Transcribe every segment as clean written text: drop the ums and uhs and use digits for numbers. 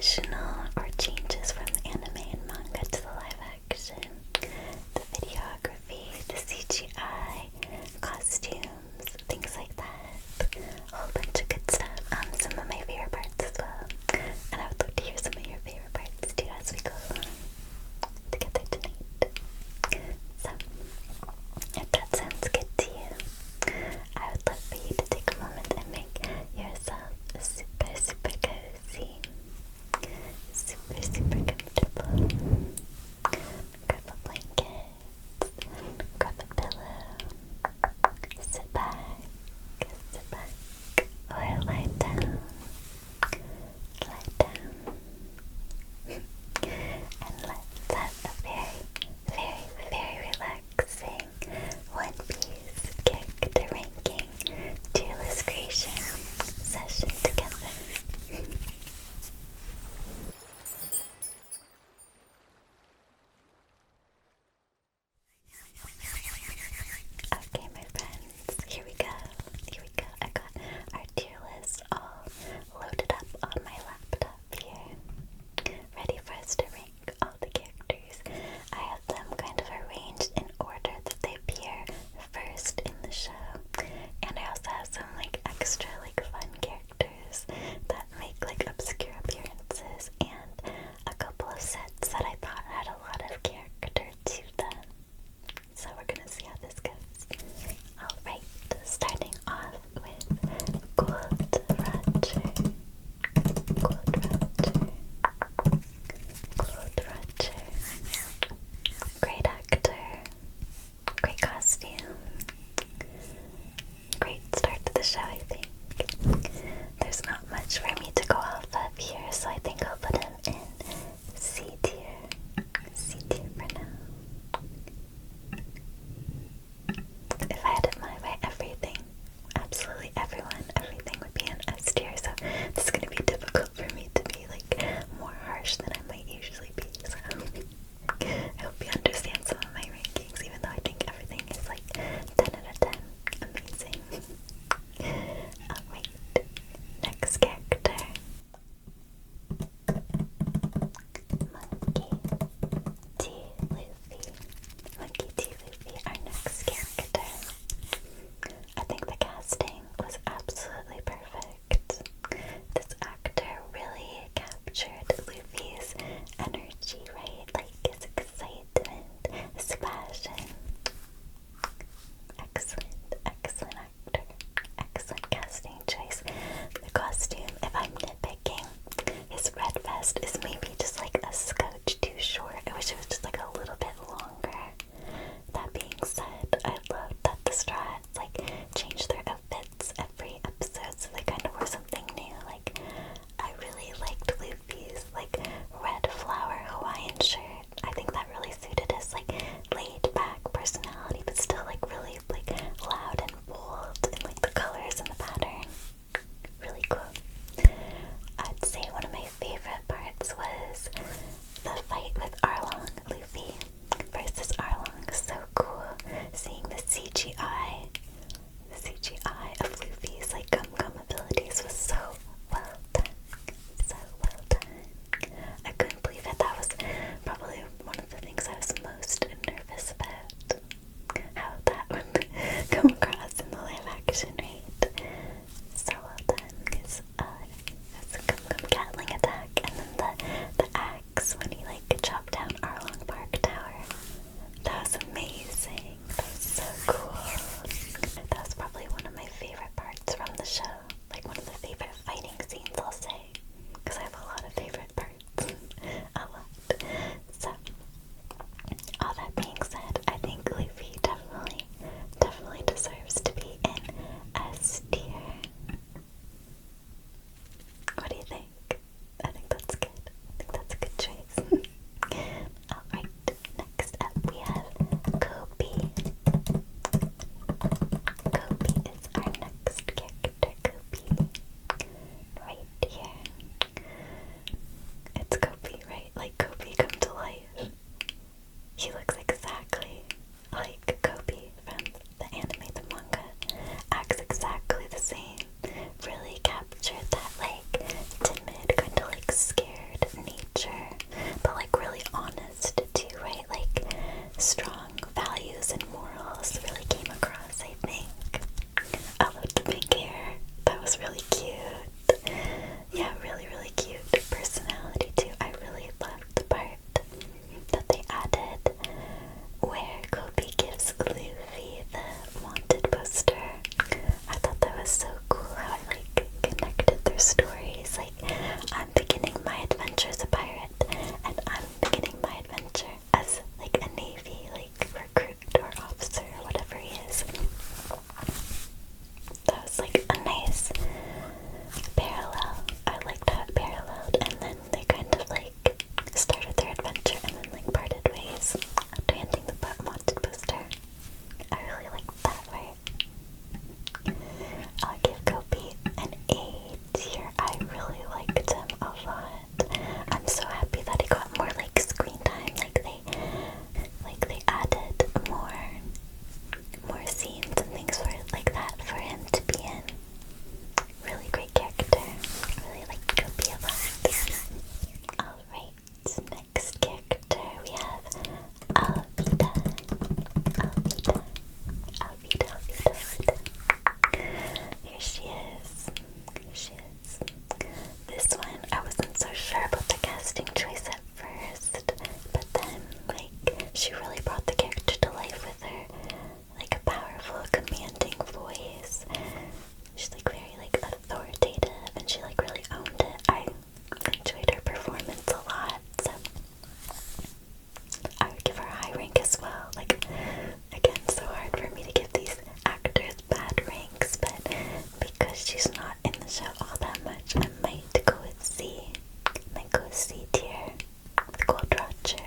additional or changes from the anime and manga to the live action. The videography, the CGI, costumes, things like that. A whole bunch of good stuff. Some of my favorite parts as well. And I would love to hear some of your favorite parts too as we go along together tonight. So, if that sounds good to you, I would love for you to take a moment and make yourself super, super cozy. Yeah, really, really cute personality too. I really loved the part that they added where Kobe gives Luffy the wanted poster. I thought that was so cool how it like connected their stories. Like, I'm beginning my adventure as a pirate, and I'm beginning my adventure as like a Navy like recruit or officer or whatever he is. That was like a nice parallel. I liked how it paralleled, and then they kind of like started their adventure and then like parted ways after handing the wanted poster. I really liked that part. I'll give Kobe an 8 here. I really liked him a lot. I'm so happy that he got more like screen time. Like they added more scenes and things for it like that for him to be in. Really great character. I really like Kobe a lot. Alright, next character we have Alvida. Here she is. This one, I wasn't so sure about the casting choice at first, but then, like, she really brought the character to life with her, like, a powerful, commanding voice. She's, like, very, like, authoritative, and she, like, really owned it. I enjoyed her performance a lot, so I would give her a high rank as well. Like, again, so hard for me to give these actors bad ranks, but because she's not in the show all that much, I might go with C. Might go with C tier with Gold Roger.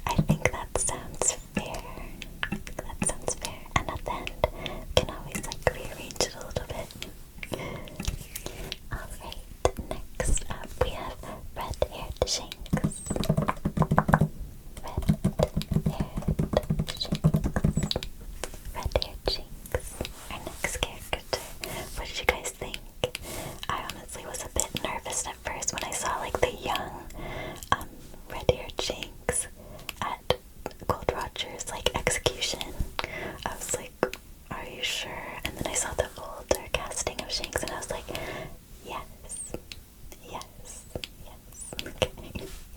I think that sounds fair. And at the end, we can always like rearrange it a little bit. Alright, next up we have red-haired Shanks. Red-haired Shanks. Our next character. What did you guys think? I honestly was a bit nervous at first when I saw like the young red-haired Shanks at Gold Roger's like execution. I was like, are you sure? And then I saw the older casting of Shanks and I was like, yes.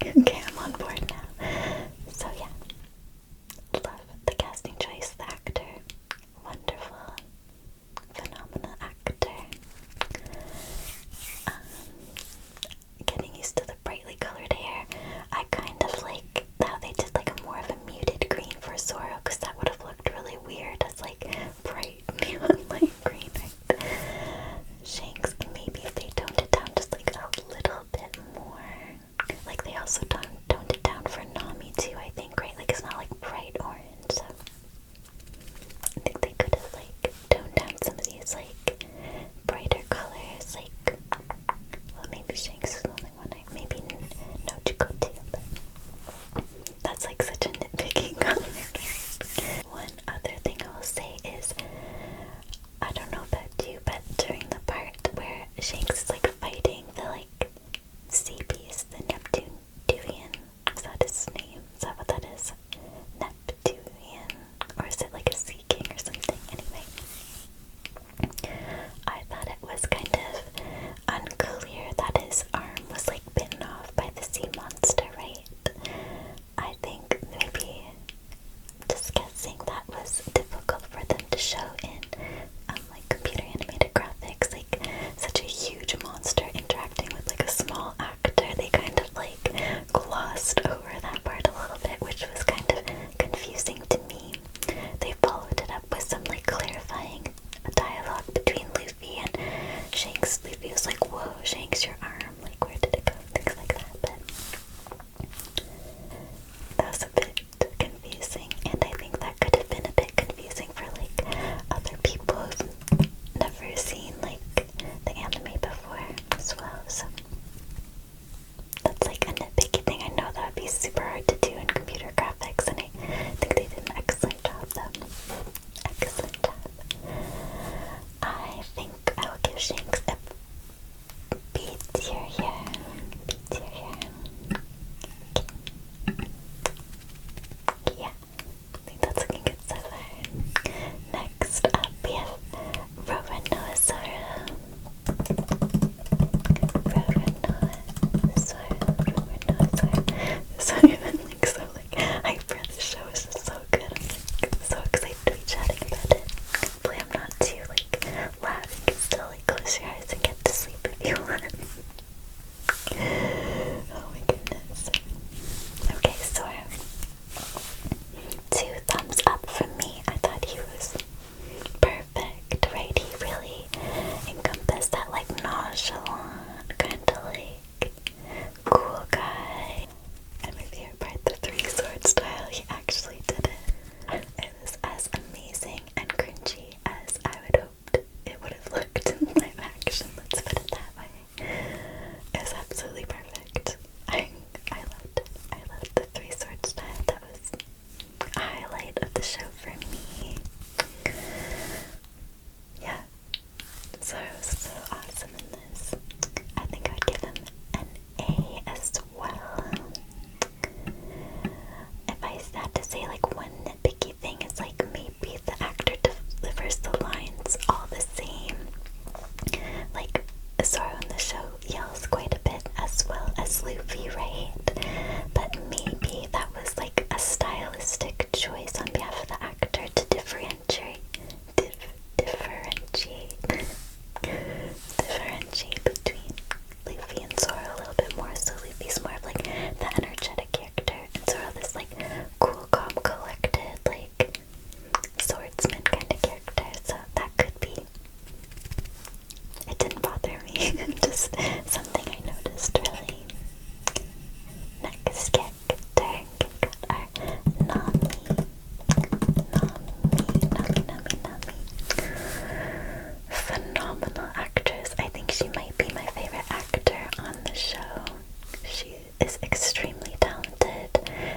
Okay, I'm on board now. So yeah, love the casting choice, the actor, wonderful, phenomenal actor. Getting used to the brightly colored hair. I kind of like how they did like a more of a muted green for Zoro, because that would have looked really weird as like bright neon light green, right? Shanks, maybe if they toned it down just like a little bit more. Like they also toned it down for Nami too, I think, right? Like it's not like bright orange, so I think they could have like toned down some of these like brighter colors, like, well, maybe Shanks is the only one, maybe Nojiko too, but that's like such a nitpicking color. One other thing I will say is, I don't know about you, but during the part where Shanks is like fighting the like sea beast, the Neptunian, is that his name? Is that what that is? Neptunian? Or is it like a sea king or something? Anyway, I thought it was kind of unclear that his arm was absolutely perfect. I loved it. I loved the three sword style. That was a highlight of the show for me. Yeah. Zoro was so awesome in this. I think I would give him an A as well. If I had to say like one nitpicky thing, it's like maybe the actor delivers the lines all the same. Like Zoro in the show yells quite a bit as well as Luffy, right? But maybe that was like a stylistic choice on behalf of the actor to differentiate between Luffy and Zoro a little bit more. So Luffy's more of like the energetic character, and Zoro this like cool, calm, collected, like swordsman kind of character. So that could be. It didn't bother me. Just something I noticed really. Next character we got our Nami. Phenomenal actress. I think she might be my favorite actor on the show. She is extremely talented.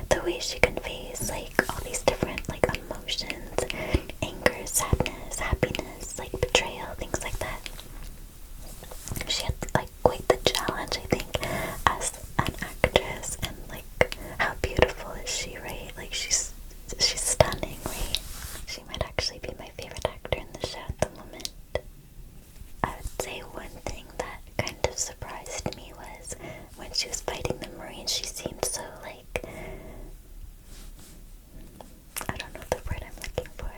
The way she conveys like all these different like emotions, anger, sadness, happiness, like betrayal, things like that. She had like quite the challenge, I think, as an actress, and like how beautiful is she, right? Like she's stunning, right? She might actually be my favorite actor in the show at the moment. I would say one thing that kind of surprised me was when she was fighting the Marines, she seemed so like, I don't know the word I'm looking for.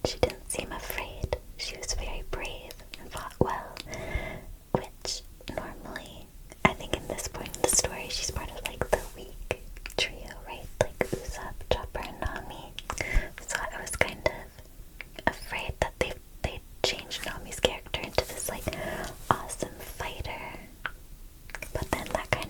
She didn't seem afraid. She was very brave and fought well, which normally, I think in this point in the story, she's part of like the weak trio, right? Like Ussop, Chopper, and Nami. So I was kind of afraid that they changed Nami's character into this like awesome fighter. But then that kind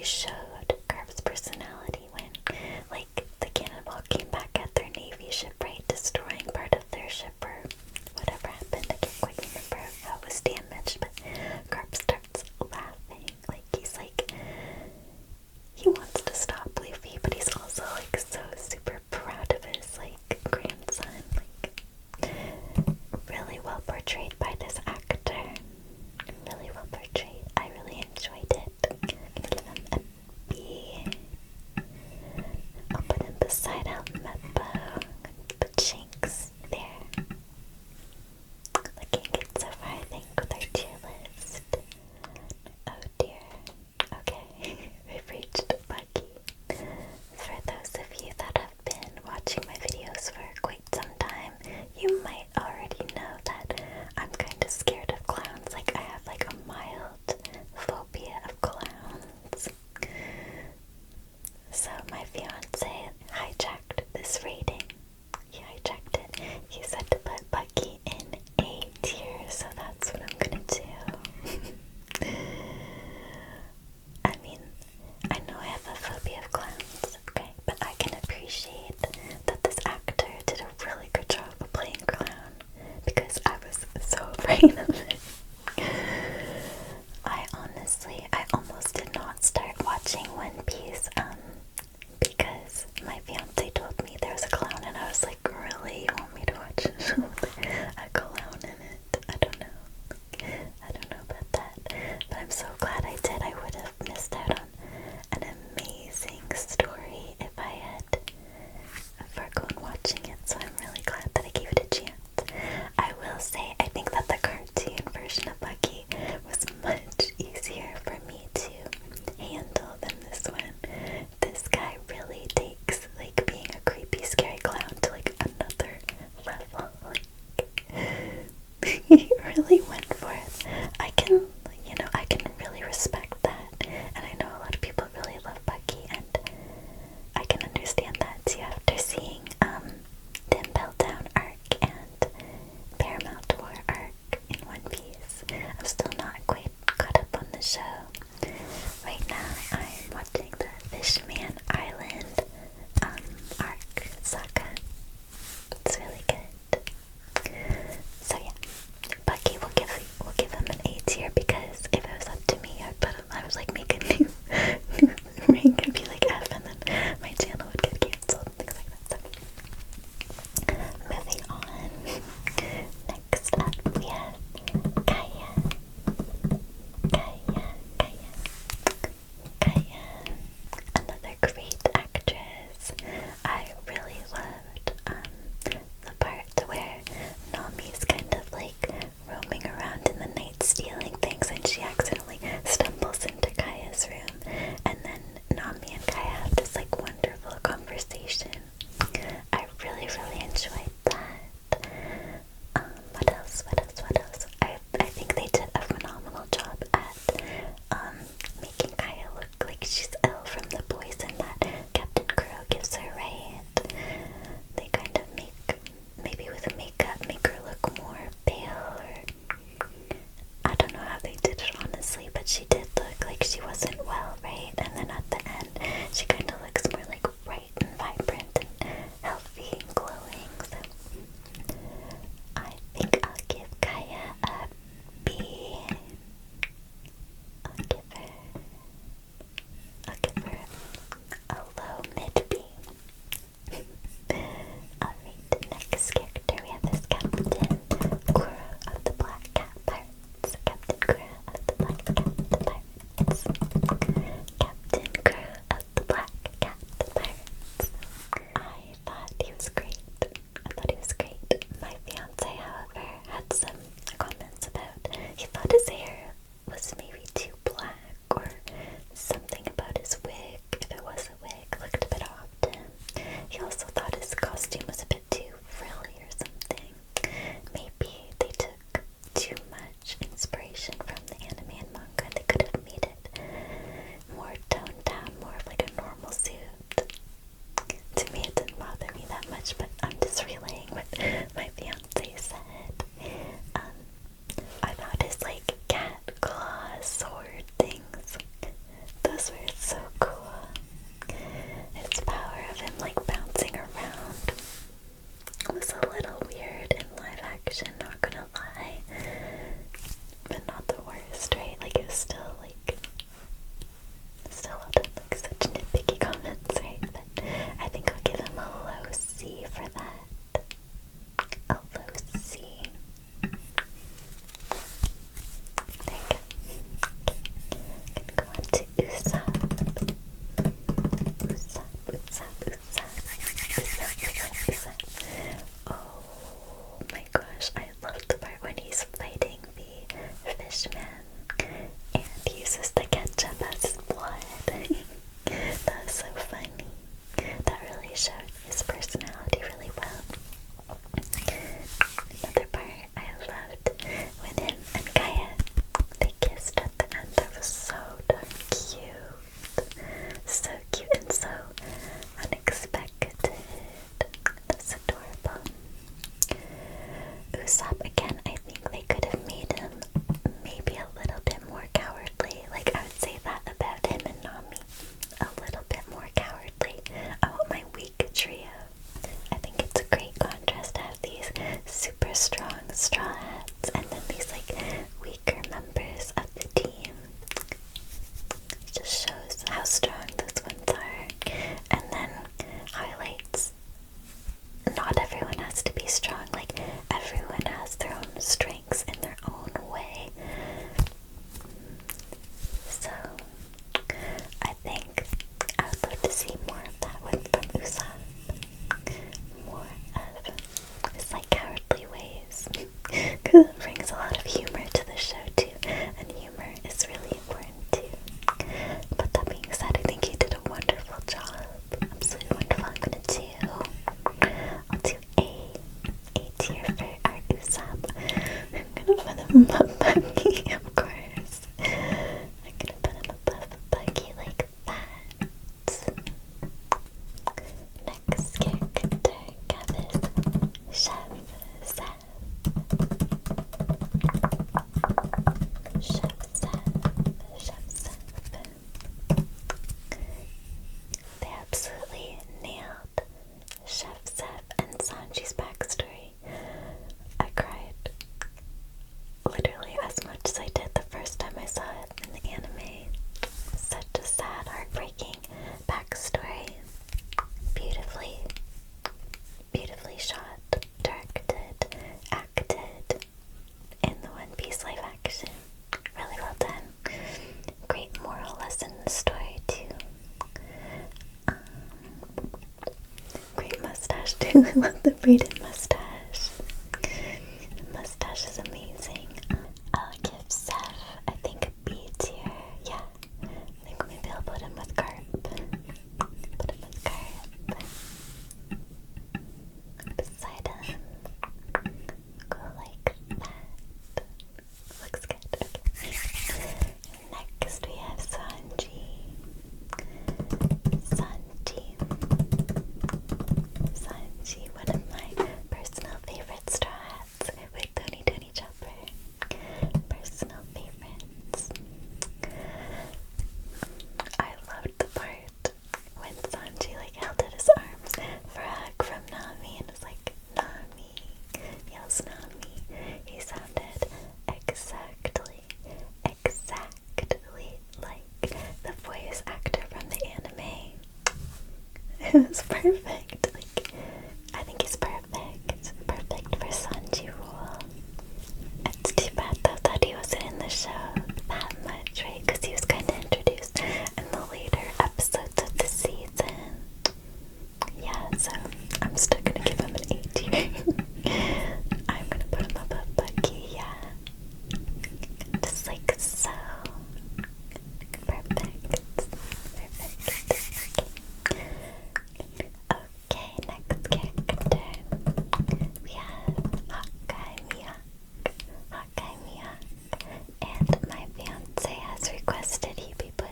really showed Garp's personality when, like, the cannonball came back at their Navy ship, right? Destroying part of their ship or whatever happened. I can't quite remember how it was damaged, but Garp starts laughing. Like, he's like, he wants to stop Luffy, but he's also, like, so super proud of his, like, grandson. Like, really well portrayed by this actor. Really well portrayed. I really enjoyed it. I'm gonna give him a B. I'll put him beside Meppo. Put Shanks there. Looking good so far, I think, with our tier list. Oh dear. Okay, we've reached Bucky. For those of you that have been watching my videos for quite some time, you might already know that I'm kind of scared of clowns. Like, I have like a mild phobia of clowns. So my fiance hijacked this rating. He hijacked it. He said to put Bucky in A tier, so that's what I'm gonna do. I mean, I know I have a phobia of clowns, okay, but I can appreciate that this actor did a really good job of playing clown because I was so afraid of it. I almost did not start watching One Piece, because my fiance told me there was a clown and I was like, really? You want me to watch a show with a clown in it? I don't know about that, but I'm so glad I did. I would have missed out on an amazing story if I had forgone watching it, so I'm really glad that I gave it a chance. I will say, I think that the cartoon version of Bucky was much easier for me to handle than this one. This guy really takes, like, being a creepy, scary clown to, like, another level. Like, he really went for it. I can really respect that. And I know a lot of people really love Bucky, and I can understand that too after seeing the Impel Down arc and Paramount War arc in One Piece. I'm still not quite caught up on the show. Right now, I'm watching the Fishman Island arc saga. It's really good. So yeah, Bucky, we'll give him an A tier because if it was up to me, I would like make a new rank. It'd be like F, and then my channel would get cancelled and things like that. So, moving on. Next up, we have Kaya. Another great actress. I really loved the part where Nami's kind of like roaming around in the night stealing things and she accidentally stumbles into Kaya's uses the ketchup as blood. That was so funny. That really showed his personality really well. Another part I loved when him and Gaia, they kissed at the end. That was so darn cute. So cute and so unexpected. That's adorable. Ussop, again, I think they could have made him maybe a little bit more cowardly. Like, I would say that about him and Nami. A little bit more cowardly. I want my weak trio. I think it's a great contrast to have these super strong Straw Hats and then these, like, weaker members of the team. It just shows how strong those ones are. And then highlights not everyone has to be strong. Like, everyone has their own strengths in their own way. So, I think I would love to see more of that from Ussop. More of his, like, cowardly ways. Because it brings a lot of humor to the show, too. And humor is really important, too. But that being said, I think he did a wonderful job. Absolutely wonderful. I'm gonna do... I'll do A tier for our Ussop. I'm gonna put him above Buggy, of course. I'm gonna put him above Buggy like that. Next character, Gavis, Chef Zeff. Chef Zeff. They absolutely nailed Chef Zeff and Sanji's backstory. I cried literally as much as I did the first time I saw it in the anime. Such a sad, heartbreaking backstory. Beautifully shot, directed, acted in the One Piece live action. Really well done. Great moral lesson in the story too. Great mustache too. I love the braided mustache. The mustache is amazing. I'll give Zeff, I think, a B tier. Yeah. I think maybe I'll put him with Garp. Put him with Garp. Beside him. Go like that. Looks good. Okay. Next we have Sanji. Sanji, one of my personal favorite Straw Hats with Tony Chopper. Personal favorites. I loved the part when Sanji like held out his arms for a hug from Nami and was like, Nami, yells Nami. He sounded exactly like the voice actor from the anime. It was perfect. Like, I think he's perfect. Perfect for Sanji role. It's too bad though that he wasn't in the show that much, right? Because he was kind of introduced in the later episodes of the season. Yeah, so I'm still gonna give him an A tier. I'm gonna put him above Bucky, yeah. Just like so. Perfect. Okay, next character. We have Hawkeye Mihawk. And my fiance has requested he be put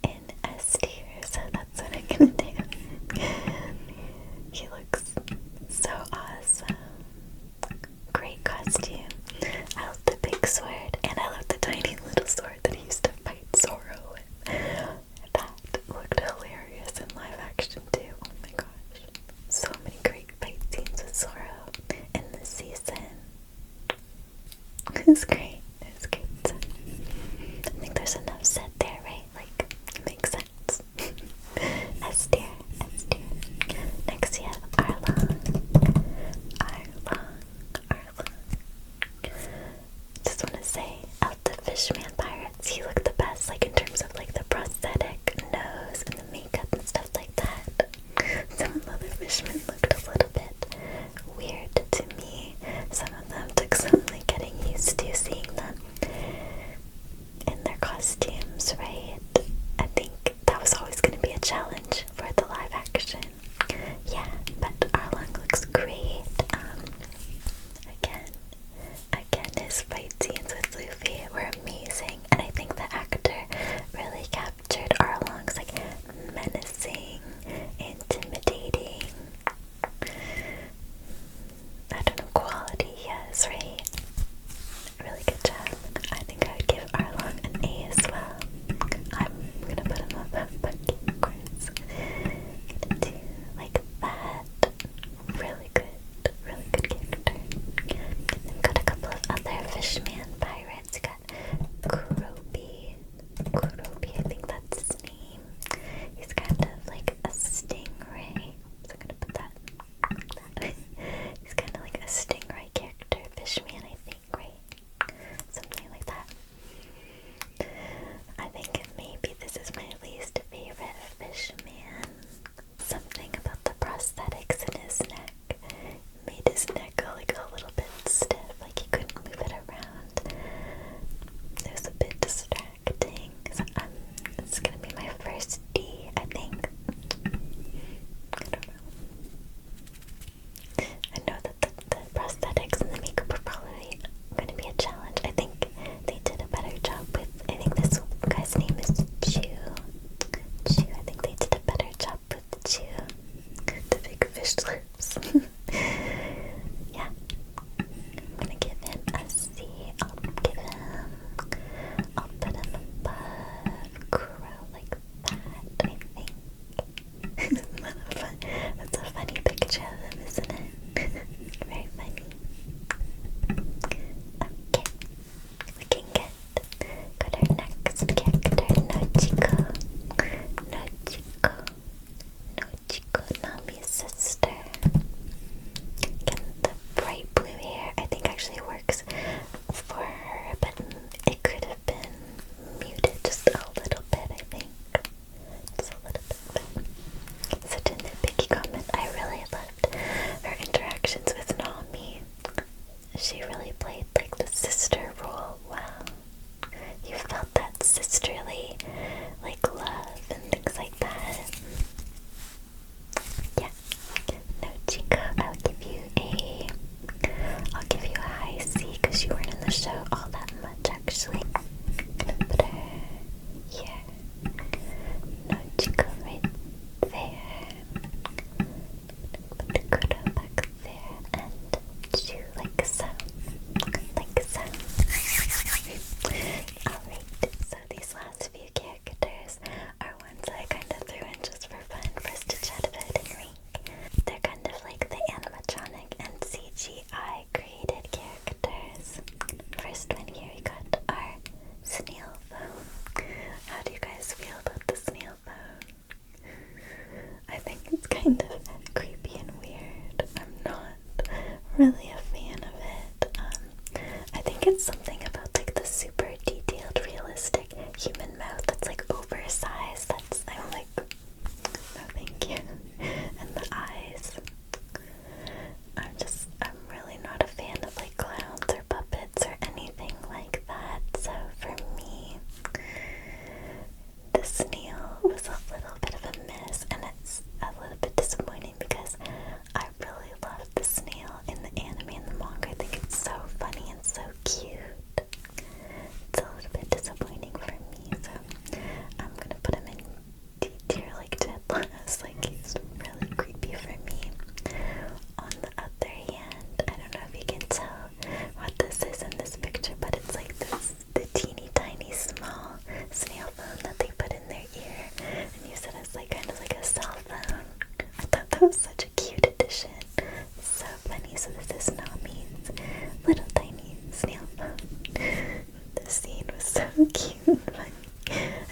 in S tier, so that's what I'm gonna do. He looks so awesome. Great costume. I love the big sword, and I love the tiny little sword that he used to fight Zoro with. That looked hilarious in live action too. Oh my gosh. So many great fight scenes with Zoro in this season. It was great. It was great. I think there's enough said there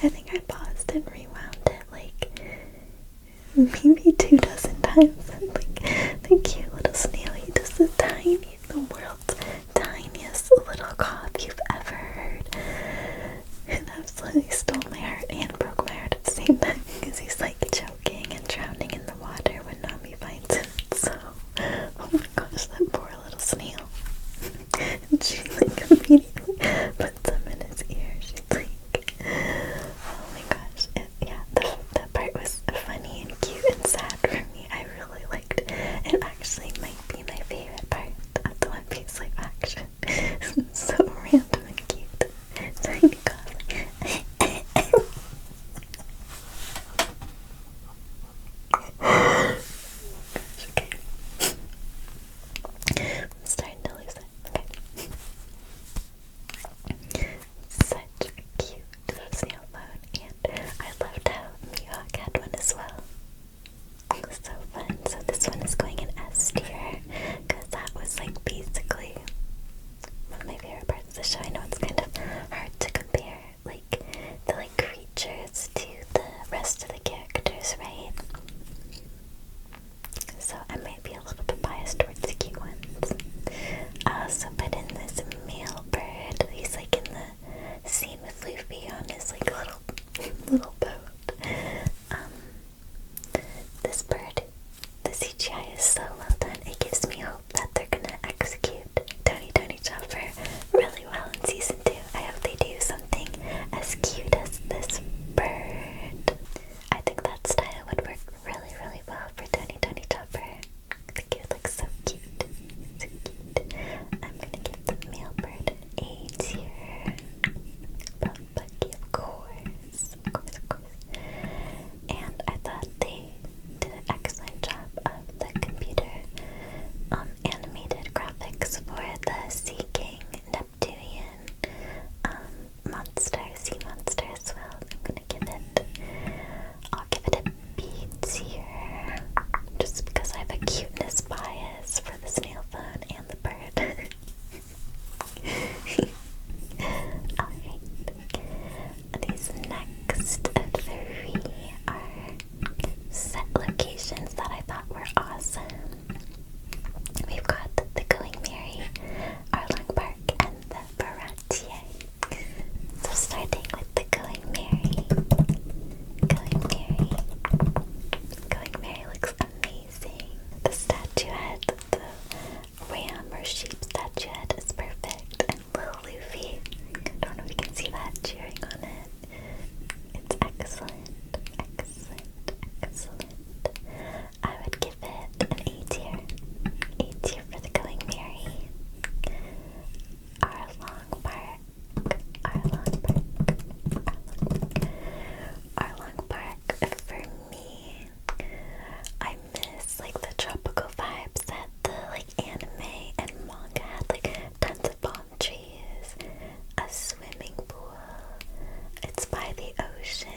I think I paused and rewound it like maybe 2 dozen times. Like the cute little snail, he does the world's tiniest little cough you've ever heard. It absolutely stole my heart and broke my heart at the same time because he's like choking and drowning in the water when Nami finds him. So, oh my gosh, that poor little snail. And she like immediately puts him in his ear. She's like, oh my gosh. Yeah, that part was funny and cute and sad for me. I really liked it. It actually might be my favorite part of the One Piece live action. So random and cute. Tiny cough. Okay. I'm starting to lose it. Okay. Such a cute snail phone, and I loved how Mihawk had one as well. It was so fun. So this one is going in S tier, because that was like basically one of my favorite parts of the show. I know it's kind of hard to compare like the creatures to the rest of the characters, right? So I might be a little bit biased towards the cute ones. I also put in this male bird. He's like in the scene with Luffy on his like little boat. This bird, the CGI is so well done. It gives me hope that they're gonna execute Tony Chopper really well in season 2. I hope they do something as cute as this bird. I think that style would work really, really well for Tony Chopper. I think it looks so cute. So cute. I'm gonna give the male bird an A tier. Love Bucky, of course. Of course. And I thought they did an excellent job of the computer animated graphics for the Sea King Neptunian sea monster as well. I'll give it a B tier, just because I have a cuteness bias for the snail phone and the bird. Alright, these next 3 are set locations that I thought were awesome. We've got the Going Merry, Arlong Park, and the Baratie. So starting with the Going Merry. Going Merry looks amazing. The statuette, the ram or sheep statuette is perfect. And little Luffy, I don't know if you can see that cheering on it. It's excellent. I would give it an A tier. A tier for the Going Merry. Arlong Park, for me, I miss like the tropical vibes that the like anime and manga had, like tons of palm trees, a swimming pool, it's by the ocean,